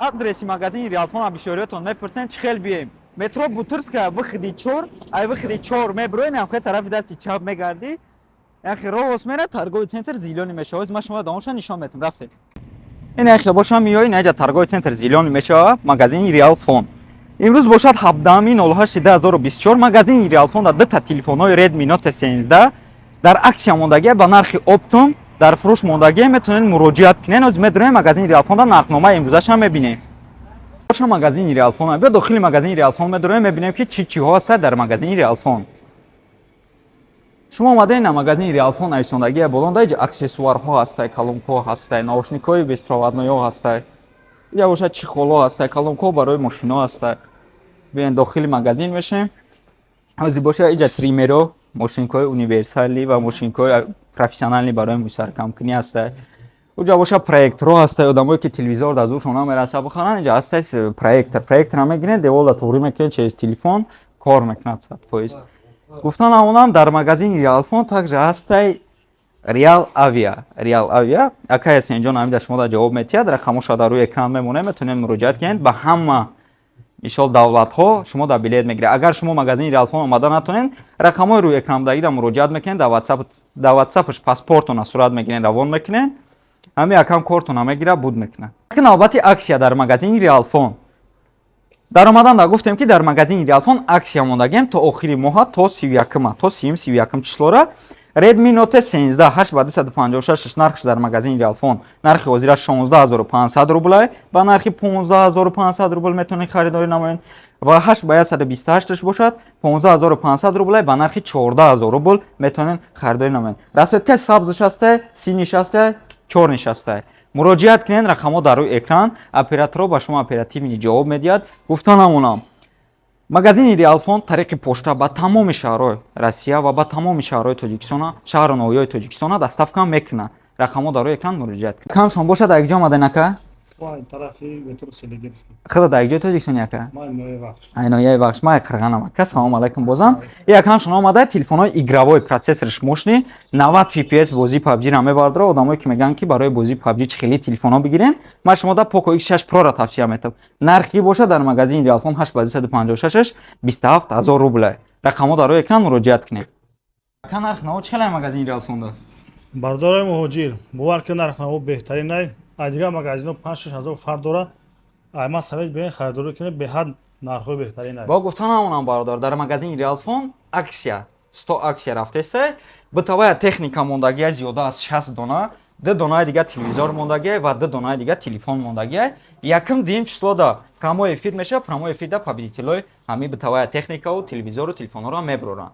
адреси магазини Реалфон абишориятон мепурсен чӣ хел бием. Метро Бутырская выходи 4, ай выходи 4 меброен, ам хе тарафи дасти чап мегарди. Яхи роҳ осмера торговый центр Зелёный мешава. Ма шумо дамоша нишон метам рафтем. Ин яхи боша миёи наҷа торговый центр Зелёный мешава, магазини Реалфон. Имрӯз бошад 17/08/2024 магазини Реалфон дар дута телефонҳои Redmi Note 13 дар аксия мондагӣ ба нархи оптум дар фурӯш мондагӣ метавонед муроҷиат кунед. Оз медонем магазини Реалфон дар нархномаи имрӯзашам мебинем. Боша магазини Реалфон бия дохили магазини Реалфон медонем мебинем ки чӣ-чиҳо ҳаст дар магазини Реалфон. Шумо омадаед на магазини Реалфон айсондагӣ болон даҷа аксессуарҳо ҳастай, калонкҳо ҳастай, наушникҳои беспроводноиҳо ҳастай. Я боша чихолҳо ҳастай, калонкҳо барои мошино ҳастай. Биен дохили магазин мешем. Ози боша иҷа тримеро, мошинкҳои универсалӣ ва мошинкҳои профессионалӣ барои мустаҳкамкунӣ ҳастай. Уҷа боша проекторҳо ҳастай, одамое ки телевизор дар зӯршон намераса бихаранд, иҷа ҳастай проектор. Проекторро мегиред, девора туғрӣ мекунед через телефон, кор мекунад 100%. Гуфтан амонам дар магазини Реалфон также ҳастай Real Avia. Real Avia акай ҳастен инҷо намида шумо дар ҷавоб метиҳад, рақамошо дар рӯи экран мемонад, метавонед муроҷиат кунед ба ҳама мисол давлатҳо шумо дар билет мегиред. Агар шумо магазини Реалфон омада натонед, рақамҳои рӯи экран будагида муроҷиат мекунед, дар WhatsApp-аш паспортона сурат мегиред, равон мекунед. Ҳамин акам кортона мегира, буд мекунад. Навбати аксия дар магазини Реалфон. Дар омадан гуфтем ки дар магазини Реалфон аксия мондагем то охири моҳа, то 31 то 31 числора. Redmi Note 13 8256 нархш дар магазини Реалфон нархи ҳозира 16500 рубл ба нархи 15500 рубл метавонед харидорӣ намоед ва 8128 бошад 15500 рубл ба нархи 14000 рубл метавонед харидорӣ намоед. Расветка сабзш аст, синиш аст, чорниш аст. муроҷиат кунед, рақамҳо дар рӯи экран, операторҳо ба шумо оперативни ҷавоб медиҳад. Гуфта намонам магазини Реалфон тариқи почта ба тамоми шаҳрҳои Россия ва ба тамоми шаҳрҳои Тоҷикистона, шаҳру ноҳияи Тоҷикистона доставка мекунад. Рақамҳо дар рӯи экран муроҷиат кунед. Камшон бошад дар якҷо омадан ака? Худа дар якҷои Тоҷикистон ака? Айнояи бахш. Май қирғанам ака. Салом алайкум бозам. Якамшон омада телефонҳои игровой процессориш мощный 90 fps бозии PUBG-ро мебардро. Одамое ки мегӯянд ки барои бозии PUBG чӣ хеле телефонҳо бигирем, ман шумода Poco X6 Pro-ро тавсия метавонам. Нархи бошад дар магазини Реалфон 8256 27000 рубл. Рақамҳо дар рӯи экран муроҷиат кунед. Ака нархнаво чӣ хеле магазини Реалфон даст? Бардораи муҳоҷир бовар ки нархнаво беҳтарин ай. Дига магазино 5-6 ҳазор фарқ дорад. Ама савед биен харидорӣ кунед беҳад нархҳои беҳтарин ай. Бо гуфтан намонам бародар, дар магазини Реалфон аксия 100 аксия рафтеста. Битавая техника мондагия зиёда аз 60 дона, 2 донаи дига телевизор мондагия ва 2 донаи дига телефон мондагия. Якм дим числода прямой эфир меша, прямой эфирда победителои ҳамин битавая техникаву телевизору телефонҳоро меброранд.